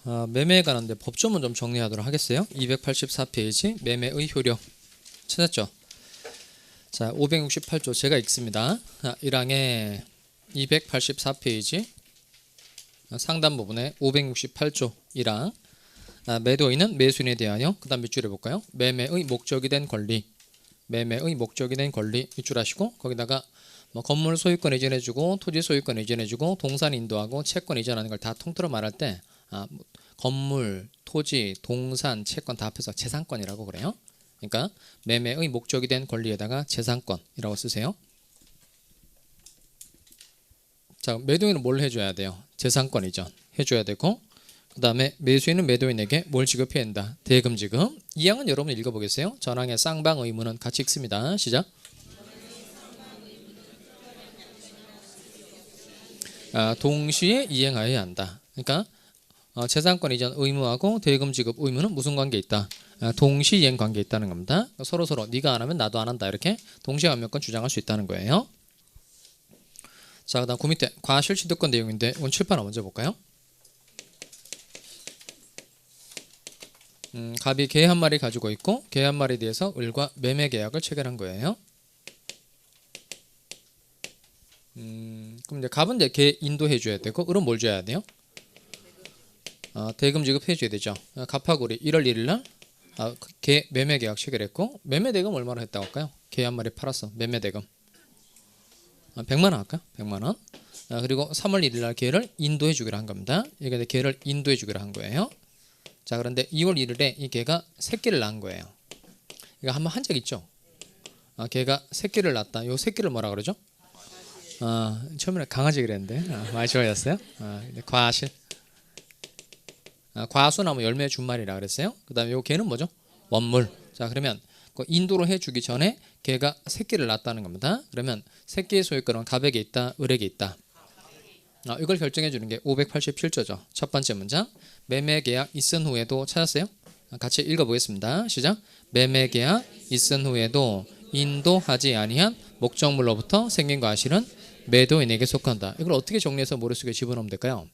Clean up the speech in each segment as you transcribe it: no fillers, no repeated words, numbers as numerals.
매매에 관한 법조문 좀 정리하도록 하겠어요. 284페이지 매매의 효력 찾았죠? 자, 568조 제가 읽습니다. 1항에 284페이지 상단 부분에 568조 1항 매도인은 매수인에 대하여 그 다음 밑줄에 볼까요? 매매의 목적이 된 권리 매매의 목적이 된 권리 밑줄 하시고 거기다가 뭐 건물 소유권 이전해주고 토지 소유권 이전해주고 동산 인도하고 채권 이전하는 걸 다 통틀어 말할 때 건물, 토지, 동산, 채권 다 합해서 재산권이라고 그래요. 그러니까 매매의 목적이 된 권리에다가 재산권이라고 쓰세요. 자, 매도인은 뭘 해줘야 돼요? 재산권 이전 해줘야 되고 그 다음에 매수인은 매도인에게 뭘 지급해야 한다? 대금 지급. 이 항은 여러분 읽어보겠어요. 전항의 쌍방 의무는 같이 읽습니다. 시작. 동시에 이행하여야 한다. 그러니까 재산권 이전 의무하고 대금 지급 의무는 무슨 관계 있다? 동시 이행 관계 있다는 겁니다. 서로 네가 안 하면 나도 안 한다 이렇게 동시에 감면권 주장할 수 있다는 거예요. 자, 그다음 그 밑에 과실취득권 내용인데 이건 칠판을 먼저 볼까요? 갑이 개 한 마리 가지고 있고 개 한 마리에 대해서 을과 매매 계약을 체결한 거예요. 그럼 이제 갑은 이제 개 인도해 줘야 되고 을은 뭘 줘야 돼요? 대금 지급해 줘야 되죠. 갑하고 우리 1월 1일 날 개 매매 계약 체결했고 매매 대금 얼마나 했다고 할까요? 개 한 마리 팔았어. 매매 대금 100만 원 할까요? 100만 원. 그리고 3월 1일 날 개를 인도해 주기로 한 겁니다. 이게 개를 인도해 주기로 한 거예요. 자, 그런데 2월 1일에 이 개가 새끼를 낳은 거예요. 이거 한번 한 적 있죠? 개가 새끼를 낳았다. 요 새끼를 뭐라 그러죠? 처음에는 강아지 그랬는데 많이 좋아졌어요. 과실. 과수나무 열매 준말이라 그랬어요. 그 다음에 요 개는 뭐죠? 원물. 자, 그러면 그 인도로 해주기 전에 개가 새끼를 낳았다는 겁니다. 그러면 새끼의 소유권은 갑에게 있다, 을에게 있다. 이걸 결정해 주는 게 587조죠. 첫 번째 문장. 매매 계약 있은 후에도 찾았어요? 같이 읽어보겠습니다. 시작. 매매 계약 있은 후에도 인도하지 아니한 목적물로부터 생긴 과실은 매도인에게 속한다. 이걸 어떻게 정리해서 머릿속에 집어넣으면 될까요?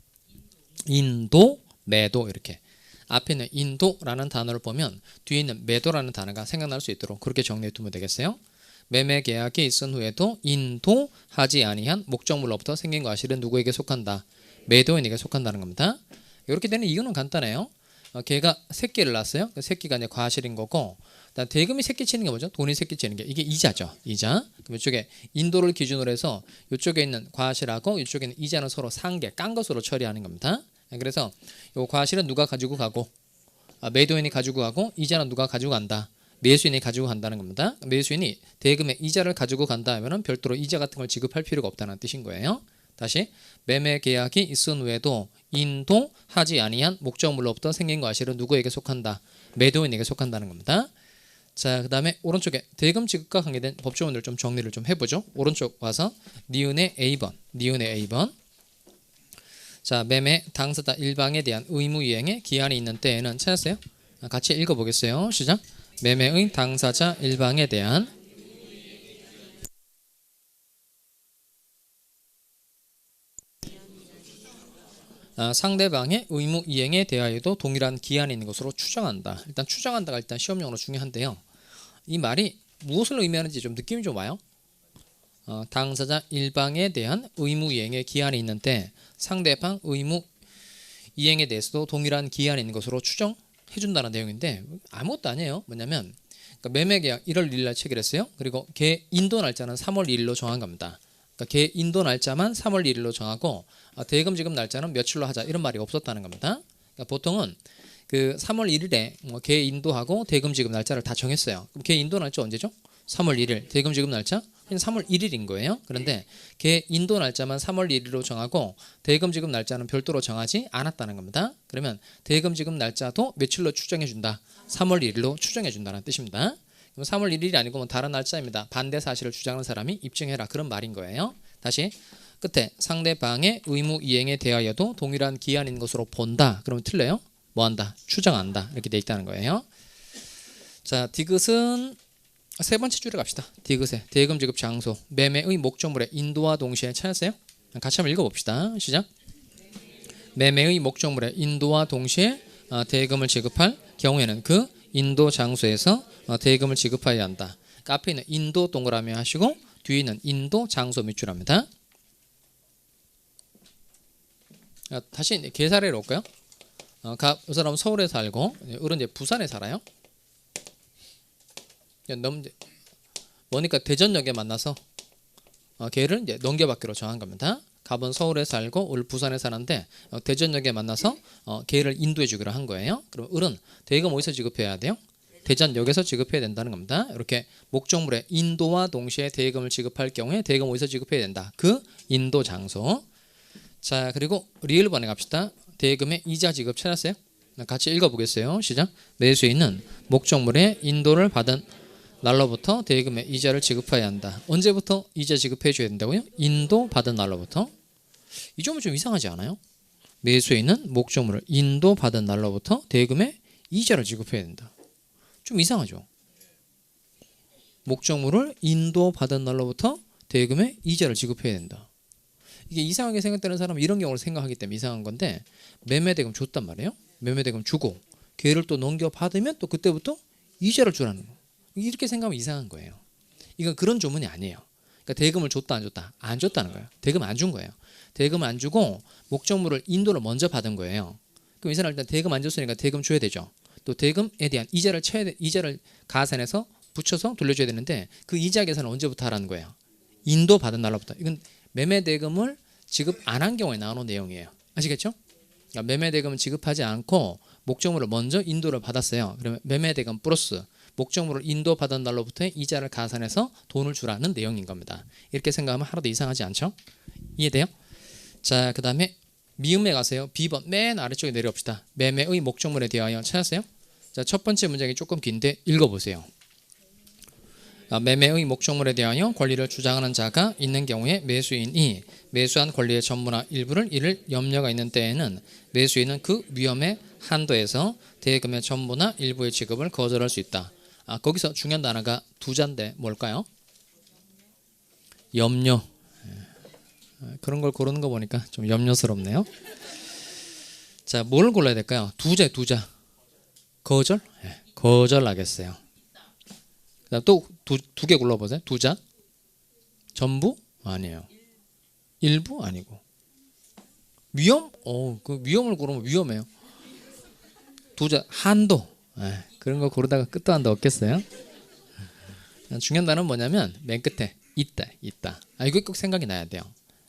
인도, 매도 이렇게. 앞에 있는 인도라는 단어를 보면 뒤에 있는 매도라는 단어가 생각날 수 있도록 그렇게 정리해 두면 되겠어요. 매매 계약이 있은 후에도 인도하지 아니한 목적물로부터 생긴 과실은 누구에게 속한다? 매도인에게 속한다는 겁니다. 이렇게 되는 이유는 간단해요. 걔가 새끼를 낳았어요. 그 새끼가 이제 과실인 거고, 대금이 새끼 치는 게 뭐죠? 돈이 새끼 치는 게 이게 이자죠. 이자. 그럼 이쪽에 인도를 기준으로 해서 이쪽에 있는 과실하고 이쪽에 있는 이자는 서로 상계, 깐 것으로 처리하는 겁니다. 그래서 이 과실은 누가 가지고 가고, 매도인이 가지고 가고, 이자는 누가 가지고 간다? 매수인이 가지고 간다는 겁니다. 매수인이 대금의 이자를 가지고 간다 하면 별도로 이자 같은 걸 지급할 필요가 없다는 뜻인 거예요. 다시 매매 계약이 있은 후에도 인도하지 아니한 목적물로부터 생긴 과실은 누구에게 속한다? 매도인에게 속한다는 겁니다. 자, 그 다음에 오른쪽에 대금 지급과 관계된 법조문을 좀 정리를 좀 해보죠. 오른쪽 와서 니은의 A번. 자, 매매 당사자 일방에 대한 의무 이행에 기한이 있는 때에는 찾았어요? 같이 읽어보겠어요. 시작. 매매의 당사자 일방에 대한 상대방의 의무 이행에 대하여도 동일한 기한이 있는 것으로 추정한다. 일단 추정한다가 일단 시험용어로 중요한데요. 이 말이 무엇을 의미하는지 좀 느낌이 좀 와요. 당사자 일방에 대한 의무 이행에 기한이 있는 때 상대방 의무 이행에 대해서도 동일한 기한이 있는 것으로 추정해준다는 내용인데 아무것도 아니에요. 뭐냐면 그러니까 매매계약 1월 1일 날 체결했어요. 그리고 개 인도 날짜는 3월 1일로 정한 겁니다. 그러니까 개 인도 날짜만 3월 1일로 정하고 대금 지급 날짜는 며칠로 하자 이런 말이 없었다는 겁니다. 그러니까 보통은 그 3월 1일에 개 인도하고 대금 지급 날짜를 다 정했어요. 그럼 개 인도 날짜 언제죠? 3월 1일. 대금 지급 날짜? 그냥 3월 1일인 거예요. 그런데 개 인도 날짜만 3월 1일로 정하고 대금 지급 날짜는 별도로 정하지 않았다는 겁니다. 그러면 대금 지급 날짜도 며칠로 추정해 준다? 3월 1일로 추정해 준다는 뜻입니다. 그럼 3월 1일이 아니고 뭐 다른 날짜입니다. 반대 사실을 주장하는 사람이 입증해라 그런 말인 거예요. 다시 끝에 상대방의 의무 이행에 대하여도 동일한 기한인 것으로 본다. 그러면 틀려요? 뭐한다? 추정한다. 이렇게 돼 있다는 거예요. 자, 디귿은 세 번째 줄에 갑시다. 디귿의 대금 지급 장소 매매의 목적물의 인도와 동시에 찾았어요? 같이 한번 읽어봅시다. 시작. 매매의 목적물의 인도와 동시에 대금을 지급할 경우에는 그 인도 장소에서 대금을 지급해야 한다. 그러니까 앞에 있는 인도 동그라미 하시고 뒤에 있는 인도 장소 밑줄합니다. 다시 계사례로 올까요? 이 사람은 서울에 살고 을은 이제 부산에 살아요. 뭐니까 대전역에 만나서 걔를 이제 넘겨받기로 정한 겁니다. 갑은 서울에 살고 을 부산에 사는데 대전역에 만나서 걔를 인도해 주기로 한 거예요. 그럼 을은 대금 어디서 지급해야 돼요? 대전역에서 지급해야 된다는 겁니다. 이렇게 목적물의 인도와 동시에 대금을 지급할 경우에 대금 어디서 지급해야 된다. 그 인도 장소. 자, 그리고 리을 번에 갑시다. 대금의 이자 지급 찾았어요? 같이 읽어보겠어요. 시작. 매수인은 목적물의 인도를 받은 날로부터 대금의 이자를 지급해야 한다. 언제부터 이자 지급해 줘야 된다고요? 인도 받은 날로부터. 이 점은 좀 이상하지 않아요? 매수인은 목적물을 인도 받은 날로부터 대금의 이자를 지급해야 된다. 좀 이상하죠? 목적물을 인도 받은 날로부터 대금의 이자를 지급해야 된다. 이게 이상하게 생각되는 사람은 이런 경우를 생각하기 때문에 이상한 건데, 매매대금 줬단 말이에요. 매매대금 주고 걔를 또 넘겨받으면 또 그때부터 이자를 주라는 거. 이렇게 생각하면 이상한 거예요. 이건 그런 조문이 아니에요. 그러니까 대금을 줬다 안 줬다? 안 줬다는 거예요. 대금 안 준 거예요. 대금을 안 주고 목적물을 인도를 먼저 받은 거예요. 그럼 이 사람 일단 대금 안 줬으니까 대금 줘야 되죠. 또 대금에 대한 이자를 가산해서 붙여서 돌려줘야 되는데 그 이자 계산은 언제부터 하라는 거예요? 인도 받은 날로부터. 이건 매매대금을 지급 안 한 경우에 나오는 내용이에요. 아시겠죠? 그러니까 매매대금을 지급하지 않고 목적물을 먼저 인도를 받았어요. 그러면 매매대금 플러스 목적물을 인도받은 날로부터의 이자를 가산해서 돈을 주라는 내용인 겁니다. 이렇게 생각하면 하나도 이상하지 않죠? 이해돼요? 자, 그 다음에 미음에 가세요. B번 맨 아래쪽에 내려옵시다. 매매의 목적물에 대하여 찾았어요? 자, 첫 번째 문장이 조금 긴데 읽어보세요. 매매의 목적물에 대하여 권리를 주장하는 자가 있는 경우에 매수인이 매수한 권리의 전부나 일부를 이를 염려가 있는 때에는 매수인은 그 위험의 한도에서 대금의 전부나 일부의 지급을 거절할 수 있다. 거기서 중요한 단어가 두 자인데 뭘까요? 염려. 그런 걸 고르는 거 보니까 좀 염려스럽네요. 자, 뭘 골라야 될까요? 두 자. 거절? 거절하겠어요. 그다음 또 두 개 골라보세요. 두 자. 전부? 아니에요. 일부? 아니고. 위험? 그 위험을 고르면 위험해요. 두 자. 한도. 그런 거 고르다가 끝도 한도 없겠어요? 중요한 단어는 뭐냐면 맨 끝에 있다. 이거 꼭 생각이 나야 돼요.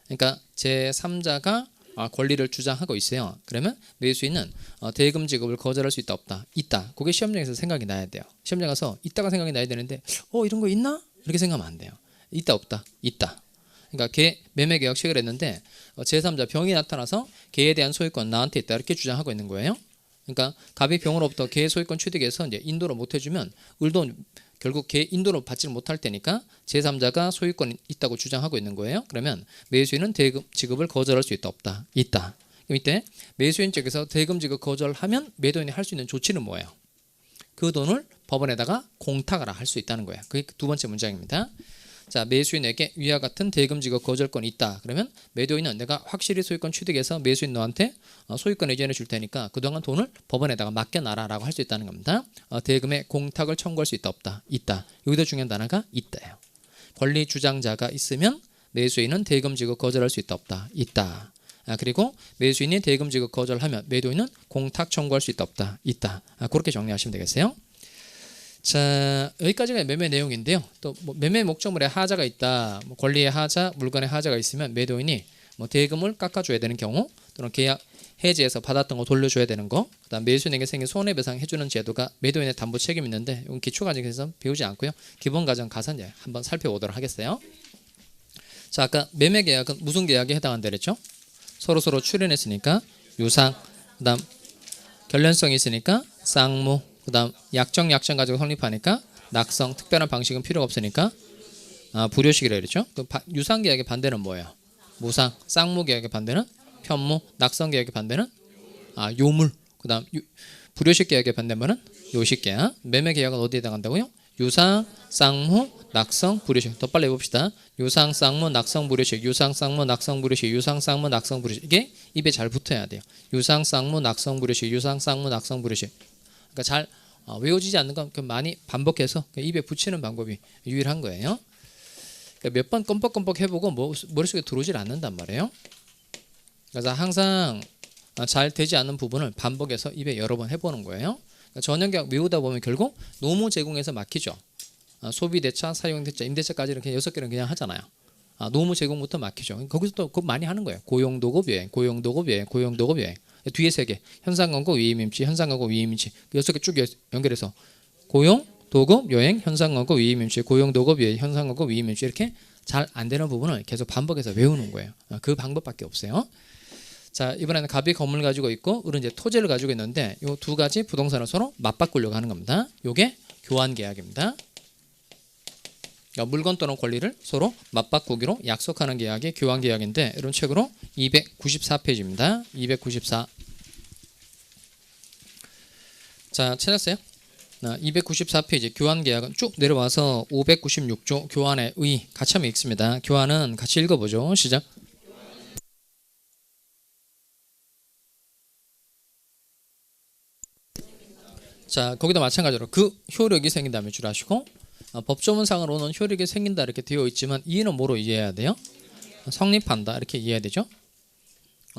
그러니까 제3자가 권리를 주장하고 있어요. 그러면 매수인은 대금 지급을 거절할 수 있다 없다? 있다. 그게 시험장에서 생각이 나야 돼요. 시험장 가서 있다가 생각이 나야 되는데 이런 거 있나? 이렇게 생각하면 안 돼요. 있다 없다? 있다. 그러니까 걔 매매 계약 체결했는데 제3자 병이 나타나서 걔에 대한 소유권 나한테 있다 이렇게 주장하고 있는 거예요. 그러니까 갑이 병으로부터 걔 소유권 취득해서 이제 인도를 못 해주면 을도 결국 걔 인도를 받지 못할 테니까 제3자가 소유권이 있다고 주장하고 있는 거예요. 그러면 매수인은 대금 지급을 거절할 수 있다 없다? 있다. 그럼 이때 매수인 쪽에서 대금 지급 거절하면 매도인이 할 수 있는 조치는 뭐예요? 그 돈을 법원에다가 공탁하라 할 수 있다는 거예요. 그게 두 번째 문장입니다. 자, 매수인에게 위와 같은 대금 지급 거절권이 있다. 그러면 매도인은 내가 확실히 소유권 취득해서 매수인 너한테 소유권 이전해 줄 테니까 그동안 돈을 법원에다가 맡겨놔라 라고 할 수 있다는 겁니다. 대금에 공탁을 청구할 수 있다 없다? 있다. 여기도 중요한 단어가 있다예요. 권리 주장자가 있으면 매수인은 대금 지급 거절할 수 있다 없다? 있다. 그리고 매수인이 대금 지급 거절하면 매도인은 공탁 청구할 수 있다 없다? 있다. 그렇게 정리하시면 되겠어요. 자, 여기까지가 매매 내용인데요. 또 매매 목적물에 하자가 있다. 권리의 하자, 물건의 하자가 있으면 매도인이 대금을 깎아줘야 되는 경우, 또는 계약 해지해서 받았던 거 돌려줘야 되는 거, 그다음 매수인에게 생긴 손해배상 해주는 제도가 매도인의 담보 책임이 있는데 이건 기초과정에서 배우지 않고요. 기본과정 가서 이제 한번 살펴보도록 하겠어요. 자, 아까 매매 계약은 무슨 계약에 해당한다 그랬죠? 서로 출연했으니까 유상, 그다음 결련성이 있으니까 쌍무, 그다음 약정 가지고 성립하니까 낙성, 특별한 방식은 필요가 없으니까 불효식이라 그랬죠. 그 유상 계약의 반대는 뭐예요? 무상. 쌍무 계약의 반대는 편무. 낙성 계약의 반대는 요물. 그다음 불효식 계약의 반대는 요식 계약. 매매 계약은 어디에 해당한다고요? 유상, 쌍무, 낙성, 불효식. 더 빨리 해봅시다. 유상, 쌍무, 낙성, 불효식. 유상, 쌍무, 낙성, 불효식. 유상, 쌍무, 낙성, 불효식. 이게 입에 잘 붙어야 돼요. 유상, 쌍무, 낙성, 불효식. 유상, 쌍무, 낙성, 불효식. 그러니까 잘 외워지지 않는 건 많이 반복해서 입에 붙이는 방법이 유일한 거예요. 그러니까 몇 번 껌뻑껌뻑 해보고 머릿속에 들어오질 않는단 말이에요. 그래서 항상 잘 되지 않는 부분을 반복해서 입에 여러 번 해보는 거예요. 그러니까 전형격 외우다 보면 결국 노무 제공에서 막히죠. 소비대차, 사용대차, 임대차까지는 그냥 6개는 그냥 하잖아요. 노무 제공부터 막히죠. 거기서 또 그거 많이 하는 거예요. 고용도급 여행, 고용도급 여행, 고용도급 여행. 뒤에 3개. 현상광고, 위임임치, 현상광고, 위임임치. 6개 쭉 연결해서 고용, 도급, 여행, 현상광고, 위임임치, 고용, 도급, 여행, 현상광고, 위임임치. 이렇게 잘 안 되는 부분을 계속 반복해서 외우는 거예요. 그 방법밖에 없어요. 자, 이번에는 갑이 건물 가지고 있고 을은 이제 토지를 가지고 있는데 이 두 가지 부동산을 서로 맞바꾸려고 하는 겁니다. 요게 교환 계약입니다. 그러니까 물건 또는 권리를 서로 맞바꾸기로 약속하는 계약이 교환 계약인데 이런 책으로 294페이지입니다. 294. 자, 찾았어요? 294페이지 교환 계약은 쭉 내려와서 596조 교환의 의 같이 하면 읽습니다. 교환은 같이 읽어보죠. 시작. 자, 거기도 마찬가지로 그 효력이 생긴다면 줄 아시고 법조문상으로는 효력이 생긴다 이렇게 되어 있지만 이는 뭐로 이해해야 돼요? 성립한다 이렇게 이해해야 되죠.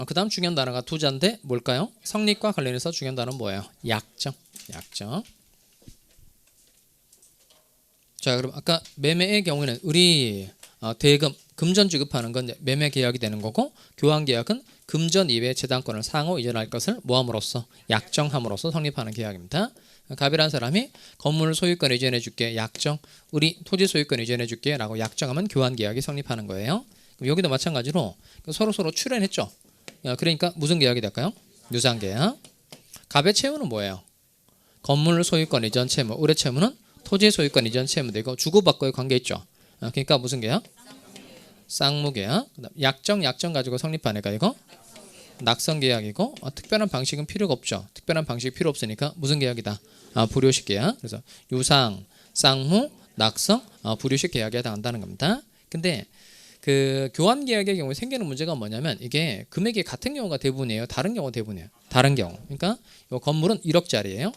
그 다음 중요한 단어가 두 자인데 뭘까요? 성립과 관련해서 중요한 단어는 뭐예요? 약정. 약정. 자, 그럼 아까 매매의 경우에는 을이 대금, 금전 지급하는 건 매매 계약이 되는 거고 교환 계약은 금전 이외의 재단권을 상호 이전할 것을 모함으로써 약정함으로써 성립하는 계약입니다. 갑이라는 사람이 건물 소유권 이전해 줄게 약정, 을이 토지 소유권 이전해 줄게 라고 약정하면 교환 계약이 성립하는 거예요. 그럼 여기도 마찬가지로 서로 출연했죠. 그러니까 무슨 계약이 될까요? 유상 계약. 갑의 채무는 뭐예요? 건물 소유권 이전 채무, 을의 채무는 토지 소유권 이전 채무 되고 주고받고의 관계 있죠. 그러니까 무슨 계약? 쌍무 계약. 약정 가지고 성립하니까 이거 낙성 계약이고 특별한 방식은 필요가 없죠. 특별한 방식이 필요 없으니까 무슨 계약이다? 불효식 계약. 그래서 유상, 쌍무, 낙성, 불효식 계약에 해당한다는 겁니다. 근데 그 교환 계약의 경우에 생기는 문제가 뭐냐면 이게 금액이 같은 경우가 대부분이에요. 다른 경우가 대부분이에요. 다른 경우. 그러니까 이 건물은 1억짜리예요.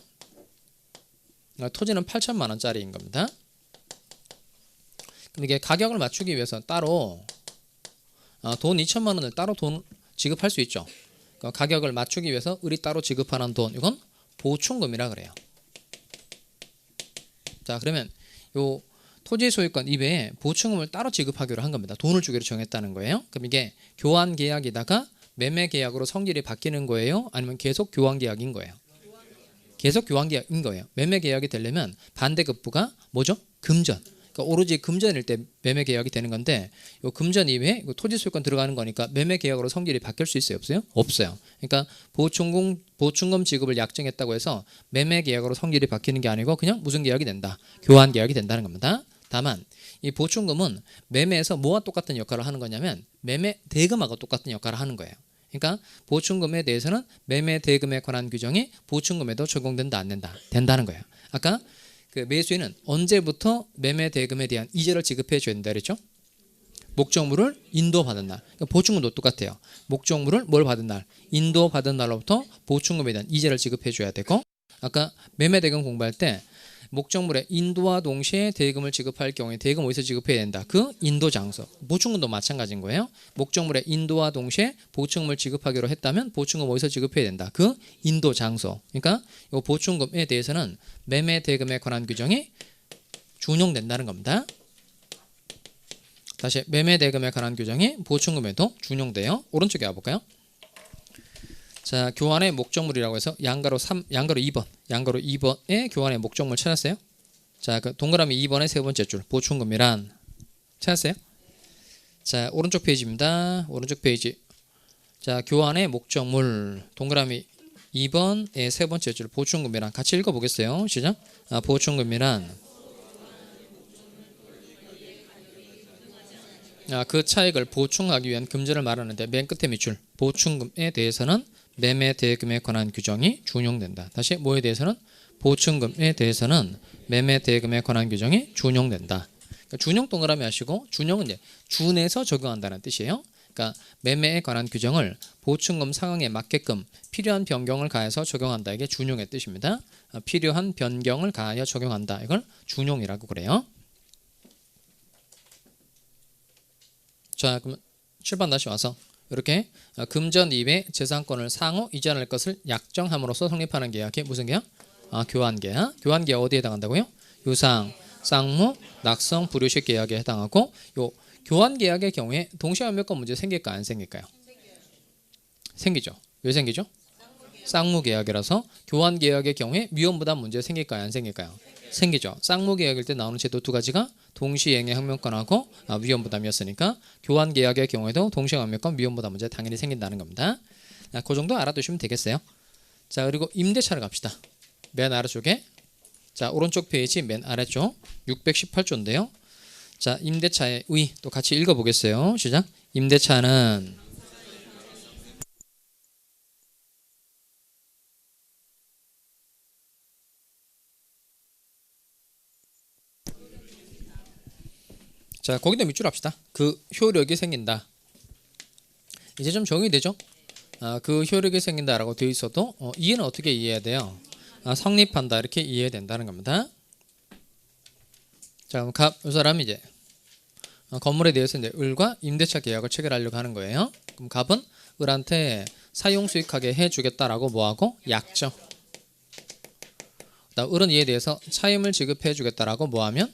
토지는 8천만 원짜리인 겁니다. 근데 이게 가격을 맞추기 위해서 따로 돈 2천만 원을 따로 돈 지급할 수 있죠. 그러니까 가격을 맞추기 위해서 을이 따로 지급하는 돈 이건 보충금이라 그래요. 자, 그러면 요 토지 소유권 이외에 보충금을 따로 지급하기로 한 겁니다. 돈을 주기로 정했다는 거예요. 그럼 이게 교환 계약이다가 매매 계약으로 성질이 바뀌는 거예요? 아니면 계속 교환 계약인 거예요? 계속 교환 계약인 거예요. 매매 계약이 되려면 반대급부가 뭐죠? 금전. 그러니까 오로지 금전일 때 매매 계약이 되는 건데 요 금전 이외에 토지 소유권 들어가는 거니까 매매 계약으로 성질이 바뀔 수 있어요? 없어요? 없어요. 그러니까 보충금 지급을 약정했다고 해서 매매 계약으로 성질이 바뀌는 게 아니고 그냥 무슨 계약이 된다? 교환 계약이 된다는 겁니다. 다만 이 보충금은 매매에서 뭐와 똑같은 역할을 하는 거냐면 매매 대금하고 똑같은 역할을 하는 거예요. 그러니까 보충금에 대해서는 매매 대금에 관한 규정이 보충금에도 적용된다 안 된다? 된다는 거예요. 아까 그 매수인은 언제부터 매매 대금에 대한 이자를 지급해 줘야 된다 그랬죠? 목적물을 인도받은 날. 그러니까 보충금도 똑같아요. 목적물을 뭘 받은 날? 인도받은 날로부터 보충금에 대한 이자를 지급해 줘야 되고 아까 매매 대금 공부할 때 목적물의 인도와 동시에 대금을 지급할 경우에 대금 어디서 지급해야 된다? 그 인도 장소. 보충금도 마찬가지인 거예요. 목적물의 인도와 동시에 보충금을 지급하기로 했다면 보충금 어디서 지급해야 된다? 그 인도 장소. 그러니까 이 보충금에 대해서는 매매 대금에 관한 규정이 준용된다는 겁니다. 다시 매매 대금에 관한 규정이 보충금에도 준용돼요. 오른쪽에 와볼까요? 자, 교환의 목적물이라고 해서 양가로 2번, 양가로 2번의 교환의 목적물 찾았어요? 자, 그 동그라미 2번의 세 번째 줄 보충금이란 찾았어요? 자, 오른쪽 페이지입니다. 오른쪽 페이지. 자, 교환의 목적물 동그라미 2번의 세 번째 줄 보충금이란 같이 읽어보겠어요. 시작. 보충금이란 그 차익을 보충하기 위한 금전을 말하는데 맨 끝에 밑줄 보충금에 대해서는 매매 대금에 관한 규정이 준용된다. 다시 뭐에 대해서는 보증금에 대해서는 매매 대금에 관한 규정이 준용된다. 그러니까 준용 동그라미 하시고 준용은 이제 준해서 적용한다는 뜻이에요. 그러니까 매매에 관한 규정을 보증금 상황에 맞게끔 필요한 변경을 가해서 적용한다. 이게 준용의 뜻입니다. 필요한 변경을 가하여 적용한다. 이걸 준용이라고 그래요. 자, 그럼 7번 다시 와서 이렇게 금전 이외 재산권을 상호 이전할 것을 약정함으로써 성립하는 계약이 무슨 계약? 교환계약. 교환계약 어디에 해당한다고요? 유상, 쌍무, 낙성, 불효식 계약에 해당하고 요 교환계약의 경우에 동시환매권 문제 생길까요? 안 생길까요? 생기죠. 왜 생기죠? 쌍무계약이라서 교환계약의 경우에 위험부담 문제 생길까요? 안 생길까요? 생기죠. 쌍무계약일 때 나오는 제도 두 가지가 동시행위 항명권하고 위험부담이었으니까 교환계약의 경우에도 동시행항명권 위험부담 문제 당연히 생긴다는 겁니다. 그 정도 알아두시면 되겠어요. 자, 그리고 임대차를 갑시다. 맨 아래쪽에 자 오른쪽 페이지 맨 아래쪽 618조인데요. 자, 임대차의 의 또 같이 읽어보겠어요. 시작. 임대차는 자 거기다 밑줄 합시다. 그 효력이 생긴다. 이제 좀 적용이 되죠. 그 효력이 생긴다라고 되어 있어도 이해는 어떻게 이해해야 돼요? 성립한다 이렇게 이해해야 된다는 겁니다. 자, 그럼 이 사람이 이제 건물에 대해서 이제 을과 임대차 계약을 체결하려고 하는 거예요. 그럼 갑은 을한테 사용 수익하게 해주겠다라고 뭐하고 약정. 그다음 을은 이에 대해서 차임을 지급해주겠다라고 뭐하면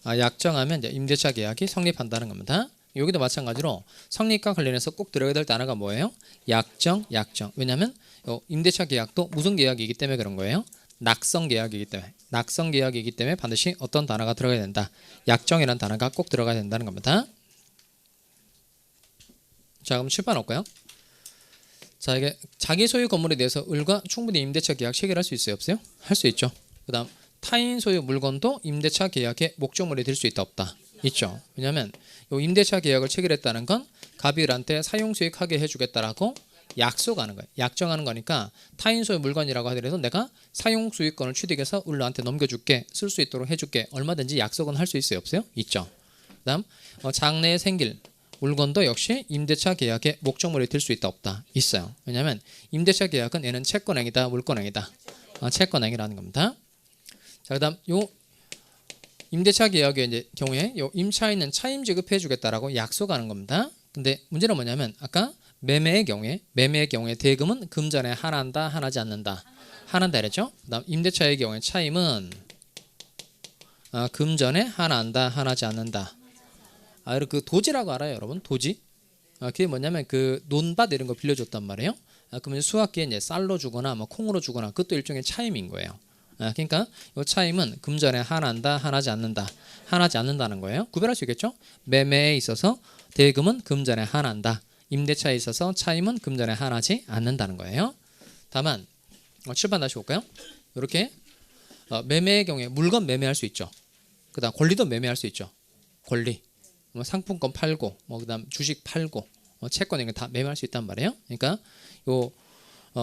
약정하면 이제 임대차 계약이 성립한다는 겁니다. 여기도 마찬가지로 성립과 관련해서 꼭 들어가야 될 단어가 뭐예요? 약정, 약정. 왜냐하면 임대차 계약도 무슨 계약이기 때문에 그런 거예요? 낙성 계약이기 때문에. 낙성 계약이기 때문에 반드시 어떤 단어가 들어가야 된다. 약정이라는 단어가 꼭 들어가야 된다는 겁니다. 자, 그럼 7번 올까요? 자, 이게 자기 소유 건물에 대해서 을과 충분히 임대차 계약 체결할 수 있어요? 없어요? 할 수 있죠. 그 다음 타인 소유 물건도 임대차 계약의 목적물이 될 수 있다 없다? 있죠. 왜냐하면 이 임대차 계약을 체결했다는 건 갑이 을한테 사용 수익하게 해주겠다라고 약속하는 거예요. 약정하는 거니까 타인 소유 물건이라고 하더라도 내가 사용 수익권을 취득해서 을한테 넘겨줄게, 쓸 수 있도록 해줄게, 얼마든지 약속은 할 수 있어요? 없어요? 있죠. 그다음 장래에 생길 물건도 역시 임대차 계약의 목적물이 될 수 있다 없다? 있어요. 왜냐하면 임대차 계약은 얘는 채권행위다, 물권행위다? 채권행위라는 겁니다. 자, 그다음 요 임대차 계약의 이제 경우에 요 임차인은 차임 지급해주겠다라고 약속하는 겁니다. 근데 문제는 뭐냐면 아까 매매의 경우에 대금은 금전에 하나한다, 하나지 않는다. 하나한다 그랬죠? 그다음 임대차의 경우에 차임은 금전에 하나한다, 하나지 않는다. 여러분 그 도지라고 알아요, 여러분? 도지? 그게 뭐냐면 그 논밭 이런 거 빌려줬단 말이에요. 그러면 수확기에 이제 쌀로 주거나 뭐 콩으로 주거나 그것도 일종의 차임인 거예요. 그러니까 이 차임은 금전에 하나한다, 하나지 않는다. 하나지 않는다는 거예요. 구별할 수 있겠죠? 매매에 있어서 대금은 금전에 하나한다. 임대차에 있어서 차임은 금전에 하나지 않는다는 거예요. 다만 7번 다시 볼까요? 이렇게 매매의 경우에 물건 매매할 수 있죠. 그다음 권리도 매매할 수 있죠. 권리, 뭐 상품권 팔고, 뭐 그다음 주식 팔고, 채권 이런 거 다 매매할 수 있단 말이에요. 그러니까 요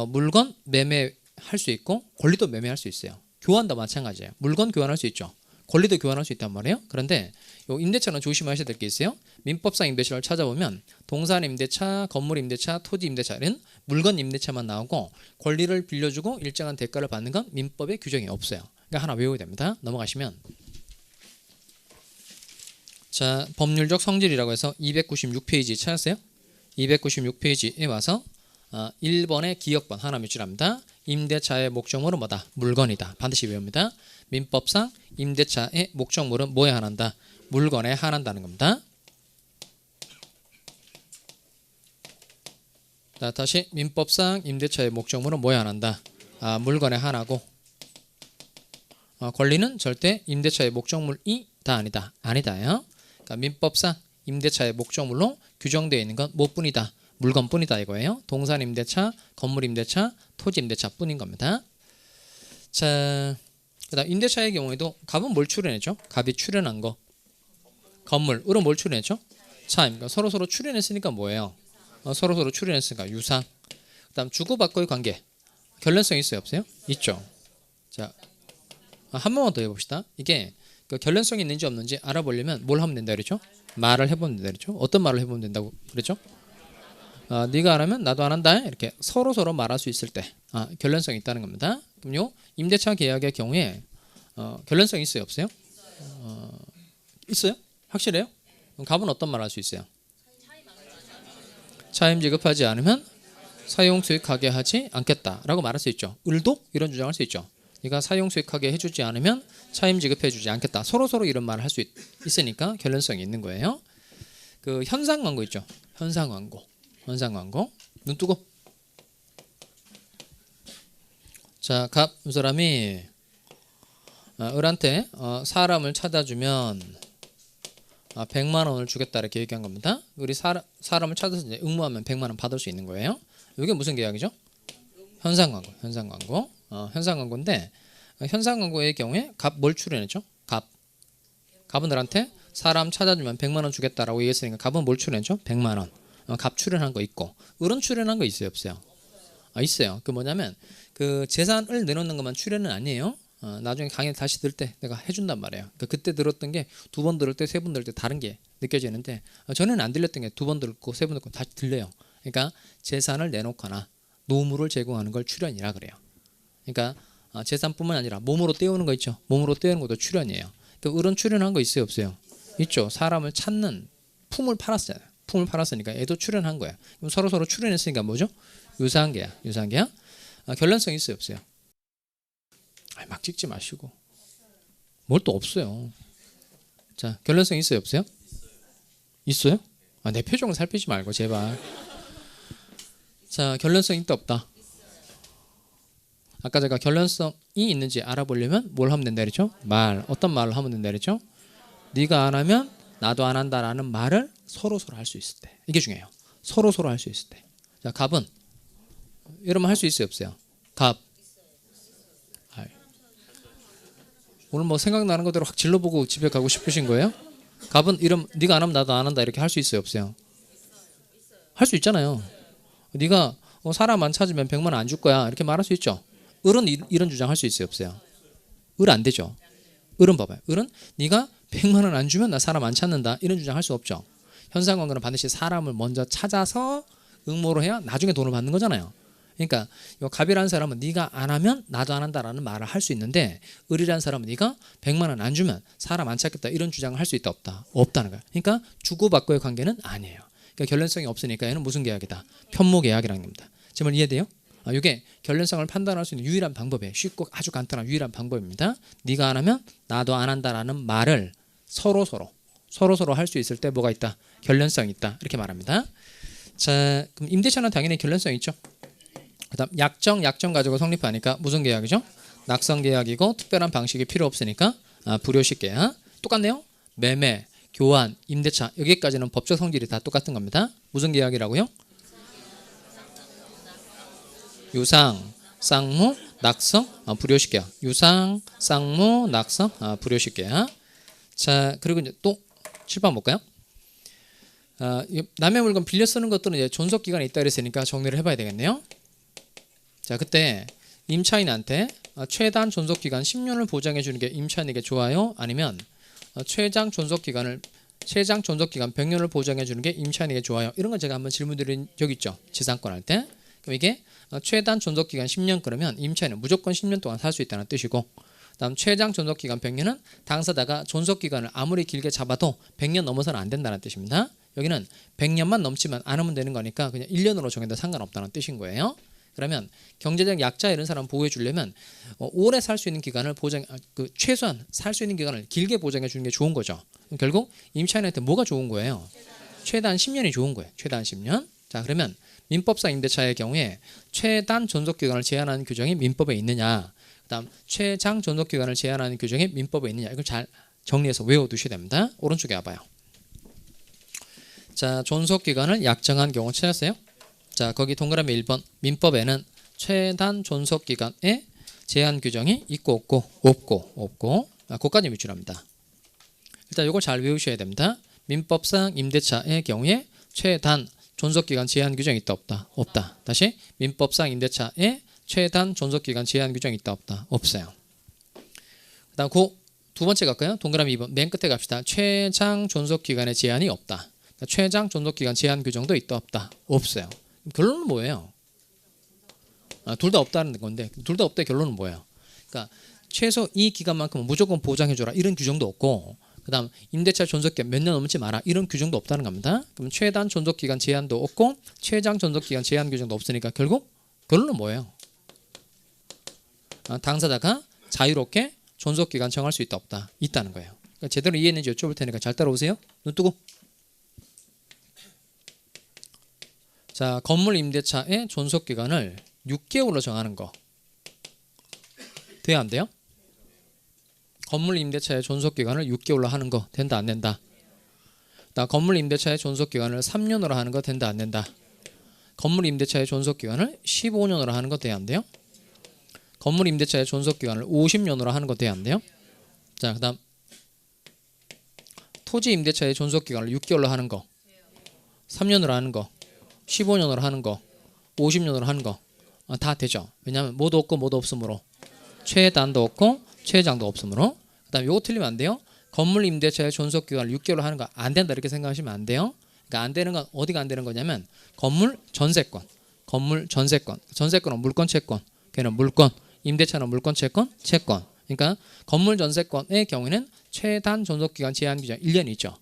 물건 매매할 수 있고 권리도 매매할 수 있어요. 교환도 마찬가지예요. 물건 교환할 수 있죠. 권리도 교환할 수 있단 말이에요. 그런데 요 임대차는 조심하셔야 될 게 있어요. 민법상 임대차를 찾아보면 동산 임대차, 건물 임대차, 토지 임대차는 물건 임대차만 나오고 권리를 빌려주고 일정한 대가를 받는 건 민법에 규정이 없어요. 그러니까 하나 외워야 됩니다. 넘어가시면 자, 법률적 성질이라고 해서 296페이지 찾았어요? 296페이지에 와서 1번의 기억번 하나 밑줄합니다. 임대차의 목적물은 뭐다? 물건이다. 반드시 외웁니다. 민법상 임대차의 목적물은 뭐에 한한다? 물건에 한한다는 겁니다. 자, 다시 민법상 임대차의 목적물은 뭐에 한한다? 물건에 한하고 권리는 절대 임대차의 목적물이 다 아니다. 아니다요. 그러니까 민법상 임대차의 목적물로 규정되어 있는 건 뭐뿐이다? 물건뿐이다 이거예요. 동산 임대차, 건물 임대차, 토지 임대차 뿐인 겁니다. 자, 그다음 임대차의 경우에도 갑은 뭘 출연했죠? 갑이 출연한 거. 건물. 을은 뭘 출연했죠? 차임. 그러니까 서로 출연했으니까 뭐예요? 서로 출연했으니까 유상. 그다음 주고받고의 관계. 결론성 있어요, 없어요? 있죠. 자, 한 번만 더 해봅시다. 이게 그 결론성이 있는지 없는지 알아보려면 뭘 하면 된다 그랬죠? 말을 해보면 된다 그랬죠? 어떤 말을 해보면 된다고 그랬죠? 네가 안 하면 나도 안 한다. 이렇게 서로 말할 수 있을 때 결론성이 있다는 겁니다. 그럼요. 임대차 계약의 경우에 결론성이 있어요, 없어요? 있어요? 확실해요? 그럼 갑은 어떤 말 할 수 있어요? 차임 지급하지 않으면 사용 수익하게 하지 않겠다라고 말할 수 있죠. 을도 이런 주장할 수 있죠. 네가 사용 수익하게 해주지 않으면 차임 지급해주지 않겠다. 서로 이런 말을 할 수 있으니까 결론성이 있는 거예요. 그 현상 광고 있죠. 현상 광고. 눈 뜨고. 자, 갑 사람이 을한테 사람을 찾아주면 100만 원을 주겠다 이렇게 얘기한 겁니다. 우리 사람을 찾아서 이제 응모하면 100만 원 받을 수 있는 거예요. 이게 무슨 계약이죠? 현상 광고. 현상 광고인데 현상 광고의 경우에 갑 뭘 출연했죠? 갑은 을한테 사람 찾아주면 100만 원 주겠다라고 얘기했으니까 갑은 뭘 출연했죠? 100만 원. 갑 출연한 거 있고 을은 출연한 거 있어요, 없어요? 있어요. 그 뭐냐면 그 재산을 내놓는 것만 출연은 아니에요. 나중에 강의 다시 들을 때 내가 해준단 말이에요. 그때 들었던 게 두 번 들을 때, 세 번 들을 때 다른 게 느껴지는데 전에는 안 들렸던 게 두 번 듣고 세 번 듣고 다시 들려요. 그러니까 재산을 내놓거나 노무를 제공하는 걸 출연이라 그래요. 그러니까 재산뿐만 아니라 몸으로 떼우는 거 있죠. 몸으로 떼우는 것도 출연이에요. 그 을은 출연한 거 있어요, 없어요? 있죠. 사람을 찾는 품을 팔았어요. 품을 팔았으니까 애도 출연한 거야. 그럼 서로 출연했으니까 뭐죠? 유사한계약. 결론성 있어요, 없어요? 막 찍지 마시고. 뭘 또 없어요. 자, 결론성 있어요, 없어요? 있어요? 내 표정을 살피지 말고 제발. 자, 결론성 있다 없다? 아까 제가 결론성이 있는지 알아보려면 뭘 하면 된다 그랬죠? 어떤 말을 하면 된다 그랬죠? 네가 안 하면 나도 안 한다라는 말을 서로 할 수 있을 때. 이게 중요해요. 서로 할 수 있을 때. 자, 갑은 이러면 할 수 있어요, 없어요? 갑. 오늘 뭐 생각나는 거대로 확 질러보고 집에 가고 싶으신 거예요? 갑은 이러면 네가 안 하면 나도 안 한다 이렇게 할 수 있어요, 없어요? 할 수 있잖아요. 네가 사람 안 찾으면 100만 원 안 줄 거야 이렇게 말할 수 있죠. 을은 이런 주장 할 수 있어요, 없어요? 을 안 되죠. 을은 봐봐요. 을은 네가 100만 원 안 주면 나 사람 안 찾는다 이런 주장 할 수 없죠. 현상관계는 반드시 사람을 먼저 찾아서 응모를 해야 나중에 돈을 받는 거잖아요. 그러니까 요 갑이라는 사람은 네가 안 하면 나도 안 한다라는 말을 할 수 있는데 을이라는 사람은 네가 100만 원 안 주면 사람 안 찾겠다 이런 주장을 할 수 있다 없다? 없다는 거야. 그러니까 주고받고의 관계는 아니에요. 그러니까 결론성이 없으니까 얘는 무슨 계약이다? 편모계약이라는 겁니다. 제 말 이해돼요? 이게 결론성을 판단할 수 있는 유일한 방법이에요. 쉽고 아주 간단한 유일한 방법입니다. 네가 안 하면 나도 안 한다라는 말을 서로 할 수 있을 때 뭐가 있다? 결론성이 있다. 이렇게 말합니다. 자, 그럼 임대차는 당연히 결론성이 있죠. 그다음 약정 가지고 성립하니까 무슨 계약이죠? 낙성 계약이고 특별한 방식이 필요 없으니까 불효식 계약. 똑같네요. 매매, 교환, 임대차 여기까지는 법적 성질이 다 똑같은 겁니다. 무슨 계약이라고요? 유상, 쌍무, 낙성, 불효식 계약. 유상, 쌍무, 낙성, 불효식 계약. 자, 그리고 이제 또 7번 볼까요? 남의 물건 빌려 쓰는 것들은 이제 존속 기간이 있다 그랬으니까 정리를 해봐야 되겠네요. 자, 그때 임차인한테 최단 존속 기간 10년을 보장해 주는 게 임차인에게 좋아요? 아니면 최장 존속 기간 100년을 보장해 주는 게 임차인에게 좋아요? 이런 건 제가 한번 질문 드린 적 있죠. 지상권 할 때. 그럼 이게 최단 존속 기간 10년 그러면 임차인은 무조건 10년 동안 살 수 있다는 뜻이고, 다음 최장 존속 기간 100년은 당사자가 존속 기간을 아무리 길게 잡아도 100년 넘어서는 안 된다는 뜻입니다. 여기는 100년만 넘지만 안 하면 되는 거니까 그냥 1년으로 정해도 상관없다는 뜻인 거예요. 그러면 경제적 약자 이런 사람 보호해 주려면 오래 살 수 있는 기간을 최소한 살 수 있는 기간을 길게 보장해 주는 게 좋은 거죠. 결국 임차인한테 뭐가 좋은 거예요? 최단 10년이 좋은 거예요. 최단 10년. 자, 그러면 민법상 임대차의 경우에 최단 존속 기간을 제한하는 규정이 민법에 있느냐? 그다음 최장 존속 기간을 제한하는 규정이 민법에 있느냐? 이걸 잘 정리해서 외워두셔야 됩니다. 오른쪽에 와봐요. 자, 존속 기간을 약정한 경우 찾았어요? 자, 거기 동그라미 1번 민법에는 최단 존속 기간에 제한 규정이 있고 없고 그것까지 위주랍니다. 일단 이걸 잘 외우셔야 됩니다. 민법상 임대차의 경우에 최단 존속 기간 제한 규정이 있다 없다? 다시 민법상 임대차에 최단 존속 기간 제한 규정이 있다 없다? 없어요. 다음 두 번째 갈까요? 동그라미 2번 맨 끝에 갑시다. 최장 존속 기간의 제한이 없다. 그러니까 최장 존속 기간 제한 규정도 있다 없다? 없어요. 결론은 뭐예요? 둘 다 없다는 건데 둘 다 없다 결론은 뭐예요? 그러니까 최소 이 기간만큼은 무조건 보장해줘라 이런 규정도 없고 그다음 임대차 존속기간 몇 년 넘지 마라 이런 규정도 없다는 겁니다. 그럼 최단 존속기간 제한도 없고 최장 존속기간 제한 규정도 없으니까 결국 결론은 뭐예요? 당사자가 자유롭게 존속기간 정할 수 있다 없다? 있다는 거예요. 그러니까 제대로 이해했는지 여쭤볼 테니까 잘 따라오세요. 눈 뜨고. 자, 건물 임대차의 존속기간을 6개월로 정하는 거 돼야 안 돼요? 건물 임대차의 존속기간을 6개월로 하는 거 된다 안 된다? 건물 임대차의 존속기간을 3년으로 하는 거 된다 안 된다? 건물 임대차의 존속기간을 15년으로 하는 거 돼야 안 돼요? 건물 임대차의 존속기간을 50년으로 하는 거 돼야 안 돼요? 자, 그 다음 토지 임대차의 존속기간을 6개월로 하는 거 3년으로 하는 거 15년으로 하는 거 50년으로 하는 거 다 되죠. 왜냐하면 모두 없고 모두 없으므로 최단도 없고 최장도 없으므로. 그 다음에 요거 틀리면 안 돼요. 건물 임대차의 존속기간을 6개월로 하는 거 안 된다 이렇게 생각하시면 안 돼요. 그러니까 안 되는 건 어디가 안 되는 거냐면 건물 전세권 전세권은 물권 채권 걔는 물권 임대차는 물권 채권 그러니까 건물 전세권의 경우에는 최단 존속기간 제한 규정 1년이 있죠.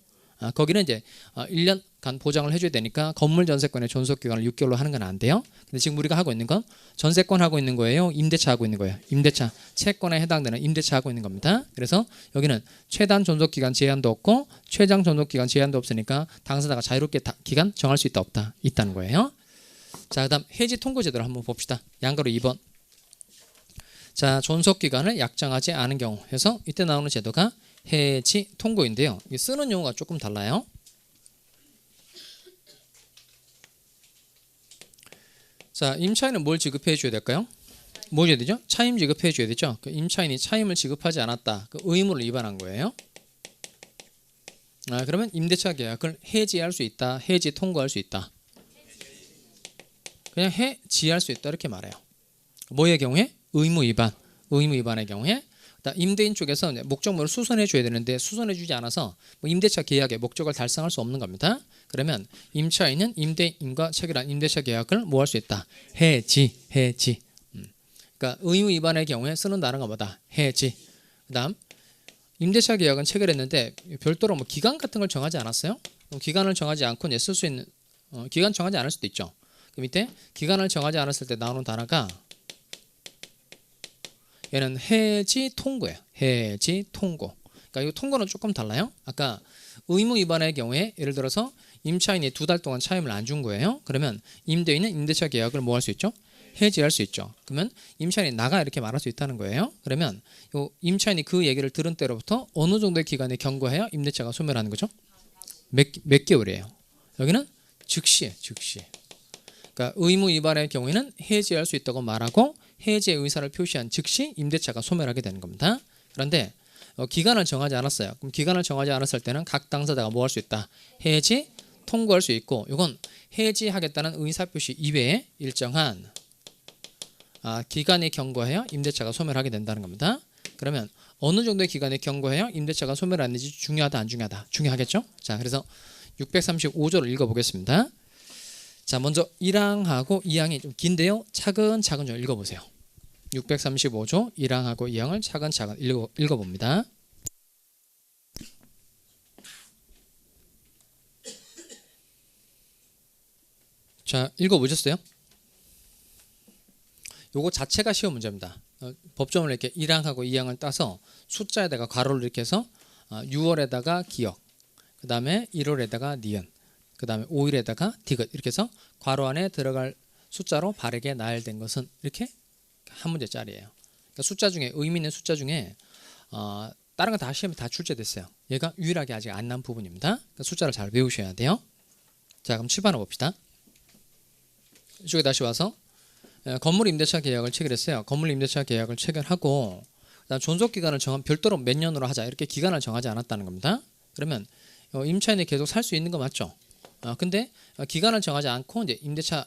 거기는 이제 1년간 보장을 해줘야 되니까 건물 전세권의 존속기간을 6개월로 하는 건 안 돼요. 근데 지금 우리가 하고 있는 건 전세권 하고 있는 거예요? 임대차 하고 있는 거예요? 임대차. 채권에 해당되는 임대차 하고 있는 겁니다. 그래서 여기는 최단 존속기간 제한도 없고 최장 존속기간 제한도 없으니까 당사자가 자유롭게 기간 정할 수 있다 없다? 있다는 거예요. 자, 그 다음 해지 통고 제도를 한번 봅시다. 양가로 2번. 자, 존속기간을 약정하지 않은 경우 해서 이때 나오는 제도가 해지 통고인데요. 쓰는 용어가 조금 달라요. 자, 임차인은 뭘 지급해 줘야 될까요? 뭐 줘야 되죠? 차임 지급해 줘야 되죠. 그 임차인이 차임을 지급하지 않았다. 그 의무를 위반한 거예요. 그러면 임대차 계약을 해지할 수 있다. 해지 통고할 수 있다. 그냥 해지할 수 있다 이렇게 말해요. 뭐의 경우에? 의무 위반의 경우에. 임대인 쪽에서 목적물을 수선해 줘야 되는데 수선해 주지 않아서 임대차 계약의 목적을 달성할 수 없는 겁니다. 그러면 임차인은 임대인과 체결한 임대차 계약을 뭐 할 수 있다? 해지. 그러니까 의무 위반의 경우에 쓰는 단어가 뭐다? 해지. 그다음 임대차 계약은 체결했는데 별도로 기간 같은 걸 정하지 않았어요? 기간을 정하지 않고 쓸 수 있는 기간 정하지 않을 수도 있죠. 그 밑에 기간을 정하지 않았을 때 나오는 단어가 얘는 해지 통고예요. 해지 통고. 그러니까 이 통고는 조금 달라요. 아까 의무 위반의 경우에 예를 들어서 임차인이 2달 동안 차임을 안 준 거예요. 그러면 임대인은 임대차 계약을 뭐 할 수 있죠? 해지할 수 있죠. 그러면 임차인이 나가 이렇게 말할 수 있다는 거예요. 그러면 요 임차인이 그 얘기를 들은 때로부터 어느 정도의 기간에 경과해야 임대차가 소멸하는 거죠? 몇 개월이에요. 여기는 즉시예요. 즉시. 그러니까 의무 위반의 경우에는 해지할 수 있다고 말하고 해지의 의사를 표시한 즉시 임대차가 소멸하게 되는 겁니다. 그런데 기간을 정하지 않았어요. 그럼 기간을 정하지 않았을 때는 각 당사자가 뭐 할 수 있다? 해지 통고할 수 있고 이건 해지하겠다는 의사표시 이외에 일정한 기간이 경과해야 임대차가 소멸하게 된다는 겁니다. 그러면 어느 정도의 기간이 경과해야 임대차가 소멸하는지 중요하다 안 중요하다? 중요하겠죠? 자, 그래서 635조를 읽어보겠습니다. 자, 먼저 1항하고 2항이 좀 긴데요. 차근차근 좀 읽어보세요. 635조 1항하고 2항을 차근차근 읽어봅니다. 자, 읽어보셨어요? 요거 자체가 시험 문제입니다. 법조문을 이렇게 1항하고 2항을 따서 숫자에다가 괄호를 이렇게 해서 6월에다가 기역, 그 다음에 1월에다가 니은, 그 다음에 5일에다가 디귿 이렇게 해서 괄호 안에 들어갈 숫자로 바르게 나열된 것은 이렇게 한 문제짜리예요. 그러니까 숫자 중에 의미 있는 숫자 중에 다른 건 다 시험에 다 출제됐어요. 얘가 유일하게 아직 안 난 부분입니다. 그러니까 숫자를 잘 외우셔야 돼요. 자, 그럼 7번을 봅시다. 이쪽에 다시 와서 건물 임대차 계약을 체결했어요. 건물 임대차 계약을 체결하고 그다음 존속 기간을 별도로 몇 년으로 하자 이렇게 기간을 정하지 않았다는 겁니다. 그러면 임차인이 계속 살 수 있는 거 맞죠? 근데 기간을 정하지 않고 이제 임대차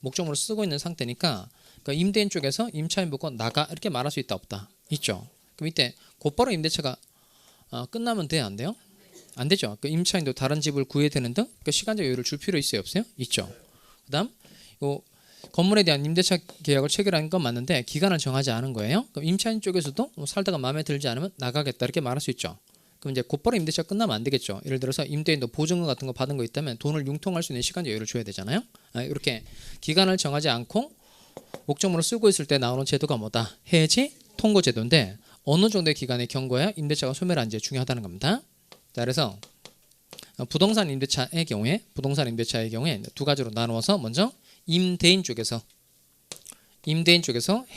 목적물을 쓰고 있는 상태니까 그러니까 임대인 쪽에서 임차인 보고 나가 이렇게 말할 수 있다 없다? 있죠. 그럼 이때 곧바로 임대차가 끝나면 돼요, 안 돼요? 안 되죠. 그 임차인도 다른 집을 구해야 되는 등 시간적 여유를 줄 필요 있어요, 없어요? 있죠. 그다음 요 건물에 대한 임대차 계약을 체결한 건 맞는데 기간을 정하지 않은 거예요. 그럼 임차인 쪽에서도 살다가 마음에 들지 않으면 나가겠다 이렇게 말할 수 있죠. 그럼 이제 곧바로 임대차 끝나면 안 되겠죠. 예를 들어서 임대인도 보증금 같은 거 받은 거 있다면 돈을 융통할 수 있는 시간적 여유를 줘야 되잖아요. 이렇게 기간을 정하지 않고 목적물을 쓰고 있을 때 나오는 제도가 뭐다? 해지 통고 제도인데 어느 정도의 기간에 경과해야 임대차가 소멸한지 중요하다는 겁니다. 자, 그래서 부동산 임대차의 경우에 두 가지로 나누어서 먼저 임대인 쪽에서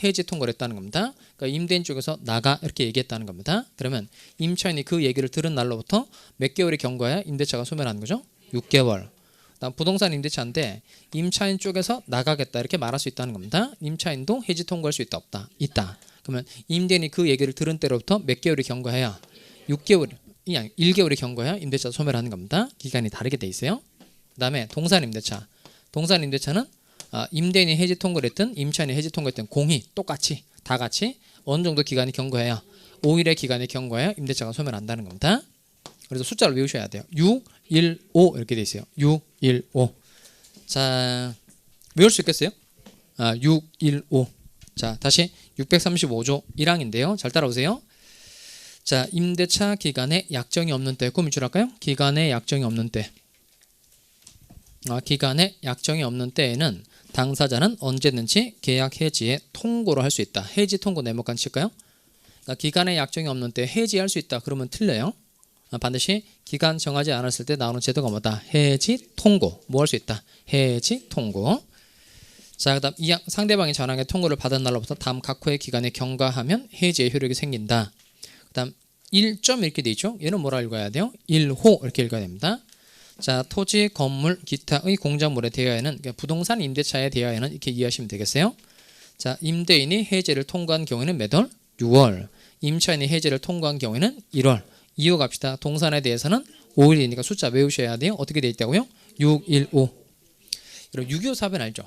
해지 통고를 했다는 겁니다. 그러니까 임대인 쪽에서 나가 이렇게 얘기했다는 겁니다. 그러면 임차인이 그 얘기를 들은 날로부터 몇 개월이 경과해야 임대차가 소멸하는 거죠? 6개월. 다음 부동산 임대차인데 임차인 쪽에서 나가겠다 이렇게 말할 수 있다는 겁니다. 임차인도 해지 통고할 수 있다 없다? 있다. 그러면 임대인이 그 얘기를 들은 때로부터 몇 개월이 경과해야 6개월, 1개월이 경과해야 임대차 소멸하는 겁니다. 기간이 다르게 돼 있어요. 그 다음에 동산 임대차는 임대인이 해지 통고를 했든 임차인이 해지 통고했든 공히 똑같이 다 같이 어느 정도 기간이 경과해야 5일의 기간이 경과해야 임대차가 소멸한다는 겁니다. 그래서 숫자를 외우셔야 돼요. 6, 1, 5 이렇게 돼 있어요. 6, 1, 5. 자, 외울 수 있겠어요? 6, 1, 5. 자, 다시 635조 1항인데요. 잘 따라오세요. 자, 임대차 기간에 약정이 없는 때, 그럼 줄할까요? 기간에 약정이 없는 때. 기간에 약정이 없는 때에는 당사자는 언제든지 계약 해지에 통고를 할 수 있다. 해지 통고 네모칸 칠까요? 그러니까 기간에 약정이 없는 때 해지할 수 있다. 그러면 틀려요. 반드시 기간 정하지 않았을 때 나오는 제도가 뭐다? 해지 통고. 뭐 할 수 있다? 해지 통고. 자, 그다음 상대방이 전항의 통고를 받은 날로부터 다음 각 호의 기간에 경과하면 해지의 효력이 생긴다. 그다음 1점 이렇게 돼 있죠? 얘는 뭐라 읽어야 돼요? 1호 이렇게 읽어야 됩니다. 자, 토지, 건물, 기타의 공작물에 대하여는 그러니까 부동산 임대차에 대하여는 이렇게 이해하시면 되겠어요. 자, 임대인이 해지를 통과한 경우에는 몇 월? 6월. 임차인이 해지를 통과한 경우에는 1월. 이어갑시다. 동산에 대해서는 5일이니까 숫자 외우셔야 돼요. 어떻게 돼 있다고요? 6, 1, 5. 그리고 6.25 사변 알죠?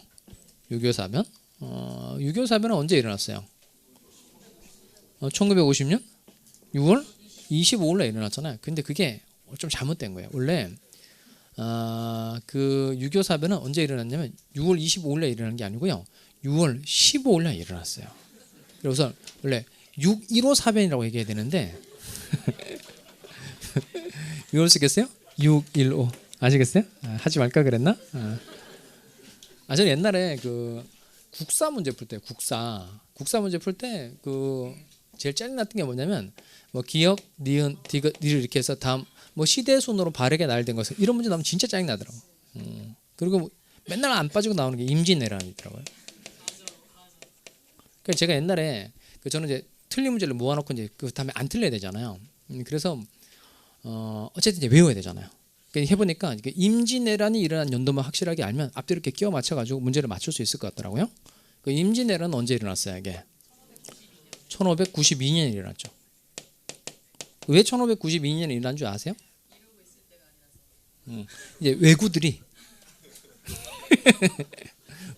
6.25 사변. 6.25 사변은 언제 일어났어요? 1950년 6월 25일에 일어났잖아요. 근데 그게 좀 잘못된 거예요. 원래 그 6.25 사변은 언제 일어났냐면 6월 25일에 일어난 게 아니고요. 6월 15일에 일어났어요. 그래서 원래 6.15 사변이라고 얘기해야 되는데 이걸 쓰겠어요? 6.15 아시겠어요? 하지 말까 그랬나? 저는 옛날에 그 국사 문제 풀 때 국사 문제 풀 때 그 제일 짜증났던 게 뭐냐면 뭐 기역, 니은, 디귿 이렇게 해서 다음 뭐 시대 순으로 바르게 나열된 것을 이런 문제 나오면 진짜 짜증 나더라고. 그리고 뭐 맨날 안 빠지고 나오는 게 임진왜란이 있더라고요. 그래서 제가 옛날에 저는 이제 틀린 문제를 모아놓고 이제 그 다음에 안 틀려야 되잖아요. 그래서 어쨌든 이제 외워야 되잖아요. 그러니까 해보니까 임진왜란이 일어난 연도만 확실하게 알면 앞뒤로 이렇게 끼워 맞춰가지고 문제를 맞출 수 있을 것 같더라고요. 그 임진왜란은 언제 일어났어요? 이게 1592년에 일어났죠. 왜 1592년에 일어난 줄 아세요? 이제 외구들이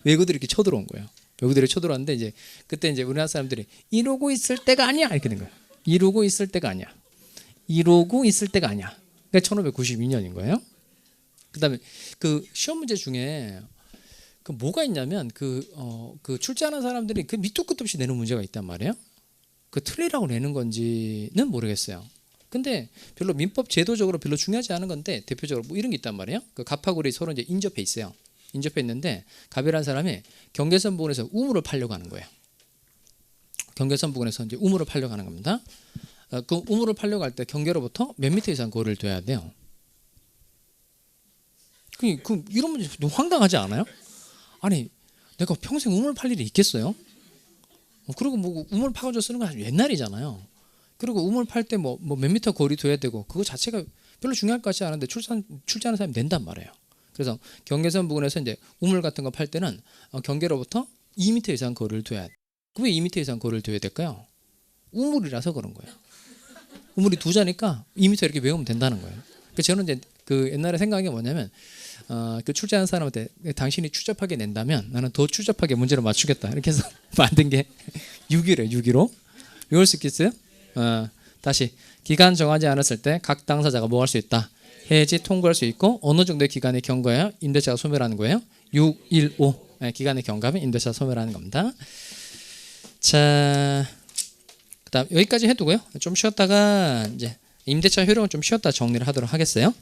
이렇게 쳐들어온 거예요. 외구들이 쳐들어왔는데 이제 그때 이제 우리나라 사람들이 이러고 있을 때가 아니야 이렇게 된 거예요. 이러고 있을 때가 아니야. 그게 1592년인 거예요. 그다음에 그 시험 문제 중에 그 뭐가 있냐면 그 출제하는 사람들이 그 밑도 끝도 없이 내는 문제가 있단 말이에요. 그 틀리라고 내는 건지는 모르겠어요. 근데 별로 민법 제도적으로 별로 중요하지 않은 건데 대표적으로 뭐 이런 게 있단 말이에요. 그 갑하골이 서로 이제 인접해 있어요. 인접해 있는데 갑이라는 사람이 경계선 부근에서 우물을 파려고 하는 거예요. 경계선 부근에서 이제 우물을 파려고 하는 겁니다. 그 우물을 파려고 할 때 경계로부터 몇 미터 이상 거리를 둬야 돼요. 그 이런 문제 너무 황당하지 않아요? 아니 내가 평생 우물 팔 일이 있겠어요? 그리고 뭐 우물 파가지고 쓰는 건 아주 옛날이잖아요. 그리고 우물 팔 때 뭐 몇 미터 거리 둬야 되고 그거 자체가 별로 중요할 것 같지 않은데 출제하는 사람이 낸단 말이에요. 그래서 경계선 부근에서 이제 우물 같은 거 팔 때는 경계로부터 2미터 이상 거리를 둬야 돼. 왜 2미터 이상 거리를 둬야 될까요? 우물이라서 그런 거예요. 우물이 두 자니까 2미터 이렇게 외우면 된다는 거예요. 그래서 저는 이제 그 옛날에 생각한 게 뭐냐면 그 출제한 사람한테 당신이 추잡하게 낸다면 나는 더 추잡하게 문제를 맞추겠다 이렇게 해서 만든 게 6.15래. 6.15 외울 수 있겠어요? 다시 기간 정하지 않았을 때 각 당사자가 뭐 할 수 있다? 해지 통고할 수 있고 어느 정도의 기간의 경과야 임대차가 소멸하는 거예요? 615 기간의 경과면 임대차가 소멸하는 겁니다. 자, 그다음 여기까지 해두고요. 좀 쉬었다가 이제 임대차 효력은 좀 쉬었다 정리를 하도록 하겠어요.